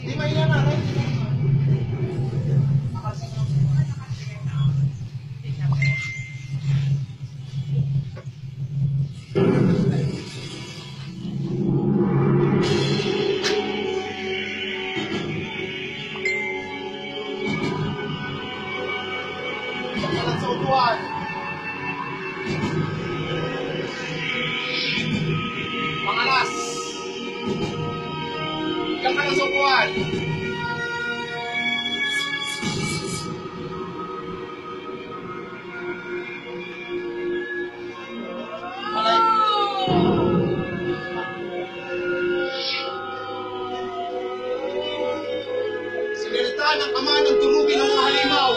Di mahina na, right? Pagkalat sa utuan. Pangalas. Ikan ka lang sa upuan. Malay. Sinilita ng ama ng tulugin ng mga halimaw.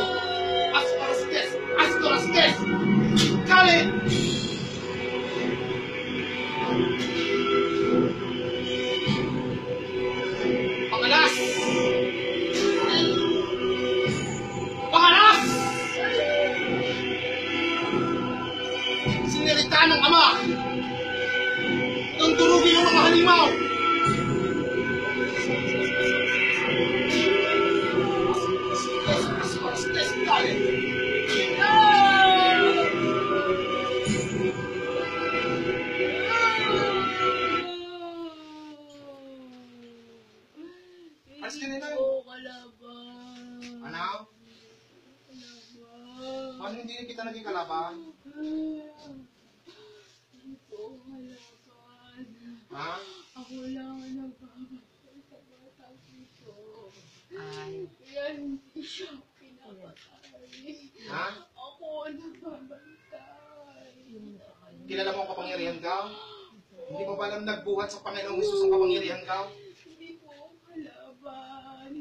Asparastes! Asparastes! Kalit! Pangalas! Pangalas! Sinilita ng ama ng tulugin ng mga halimaw. Asparastes! Kalit! Alis din na yun. Kalaban. Ano? Kalaban. Paano hindi kita naging kalaban? Hindi po kalaban. Ha? Ako lang ang nagbabantay sa batang ito. Ay. Kaya hindi siya pinapatay. Ha? Ako ang nagbabantay. Kilala mo ang kapangyarihan ka? Hindi mo ba alam nagbuhat sa Panginoong Hesus ang kapangyarihan ka? Hindi po kalaban.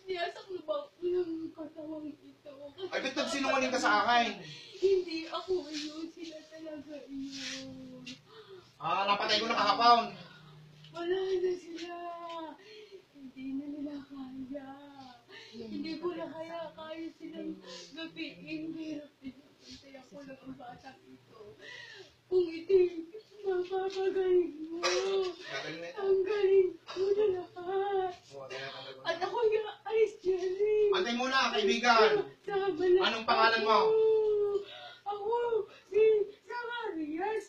Niyasak na ba ko ng katawang ito? Ay, ba't nagsinungaling ka sa akin? Hindi ako yun. Sila talaga yun. Ah, napatay ko na kahapon. Wala na sila. Hindi na nila kaya. Hindi ko na kaya silang gapiin. Pero pinapantay ako lang ang batang ito. Kung iti, mapapagaling mo. Gagaling na ito. Ang galing ko na lahat. At ako yung alis dyan eh. Antay muna, kaibigan. Anong pangalan mo? Ako, si Zacarias.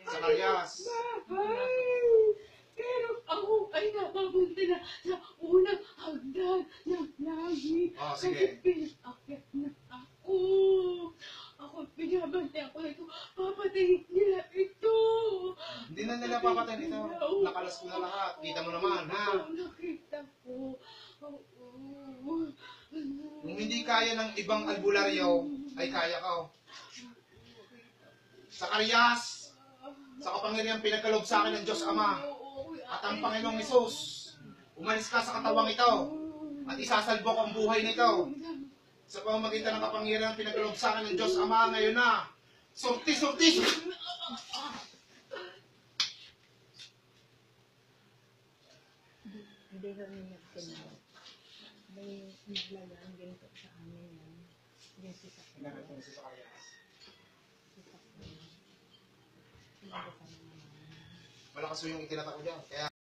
Zacarias. Bahay. Pero ako ay napapunta na sa unang hagdan ng langit. Oh, Kasi sige. pinakyat na ako. Ako pinabantay ako ito. Papatayin nila ito. Hindi na nila papatayin ito. Nakalas ko na lahat. Kita mo naman, ha? Oo, nakita ko. Oo. Kung hindi kaya ng ibang albularyo, ay kaya ka. Zacarias, sa kapangyarihan pinagkaloob sa akin ng Diyos Ama at ang Panginoong Hesus, umalis ka sa katawang ito at isasalbo ko ang buhay nito. Sa pamamagitan ng kapangyarihan pinagkaloob sa akin ng Diyos Ama ngayon na. Sorti, sorti! Hindi kami nagkinawa. May naglalaan ganito sa amin yan. Yung si Sakya. Si Sakya. Malakas yung itinata ko dyan. Kaya